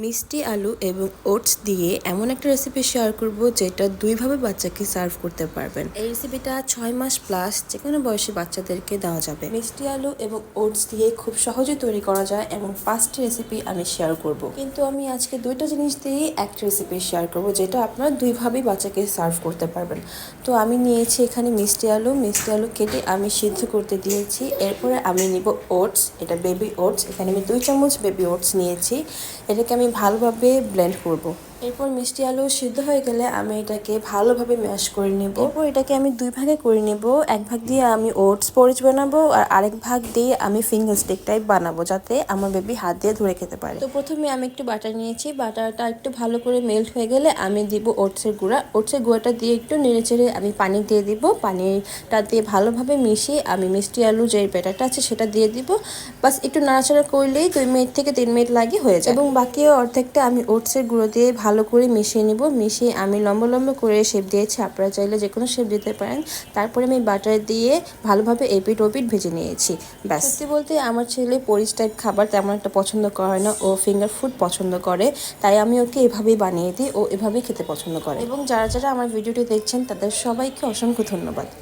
মিষ্টি আলু এবং ওটস দিয়ে এমন একটা রেসিপি শেয়ার করব যেটা দুইভাবে বাচ্চাকে সার্ভ করতে পারবেন। এই রেসিপিটা 6 মাস প্লাস যে কোনো বয়সী বাচ্চাদেরকে দেওয়া যাবে। মিষ্টি আলু এবং ওটস দিয়ে খুব সহজে তৈরি করা যায় এবং 5টি রেসিপি আমি শেয়ার করব। কিন্তু আমি আজকে 2টা জিনিস দিয়েই একটা রেসিপি শেয়ার করব যেটা আপনারা দুইভাবেই বাচ্চাকে সার্ভ করতে পারবেন। তো আমি নিয়েছি এখানে মিষ্টি আলু কেটে আমি সিদ্ধ করতে দিয়েছি। এরপরে আমি নিব ওটস, এটা বেবি ওটস। এখানে আমি 2 চামচ বেবি ওটস নিয়েছি। এটাকে আমি ভালোভাবে ব্লেন্ড করব। এরপর মিষ্টি আলু সিদ্ধ হয়ে গেলে আমি এটাকে ভালোভাবে ম্যাশ করে নেব। এরপর এটাকে আমি 2 ভাগে করে নেব। এক ভাগ দিয়ে আমি ওটস পরিচ বানাবো আর আরেক ভাগ দিয়ে আমি ফিঙ্গার স্টিক টাইপ বানাবো যাতে আমার বেবি হাত দিয়ে ধরে খেতে পারে। তো প্রথমে আমি একটু বাটার নিয়েছি। বাটারটা একটু ভালো করে মেল্ট হয়ে গেলে আমি দিব ওটসের গুঁড়া। ওটসের গুঁড়াটা দিয়ে একটু নেড়েচেড়ে আমি পানি দিয়ে দিব। পানিটা দিয়ে ভালোভাবে মিশিয়ে আমি মিষ্টি আলু যে ব্যাটারটা আছে সেটা দিয়ে দিব। বাস একটু নাড়াচাড়া করলেই 2 মিনিট থেকে 3 মিনিট লাগে হয়ে যায়। এবং বাকি অর্ধেকটা আমি ওটসের গুঁড়ো দিয়ে ভালো করে মিশিয়ে নিব। মিশিয়ে আমি লম্বা লম্বা করে শেপ দিয়েছি, আপনারা চাইলে যে কোনো শেপ দিতে পারেন। তারপরে আমি বাটার দিয়ে ভালোভাবে এপিট ওপিট ভেজে নিয়েছি। ব্যাস। সত্যি বলতে আমার ছেলে পরিচ টাইপ খাবার তেমন একটা পছন্দ করে না, ও ফিঙ্গার ফুড পছন্দ করে, তাই আমি ওকে এভাবেই বানিয়ে দিই, ও এভাবেই খেতে পছন্দ করে। এবং যারা যারা আমার ভিডিওটি দেখছেন তাদের সবাইকে অসংখ্য ধন্যবাদ।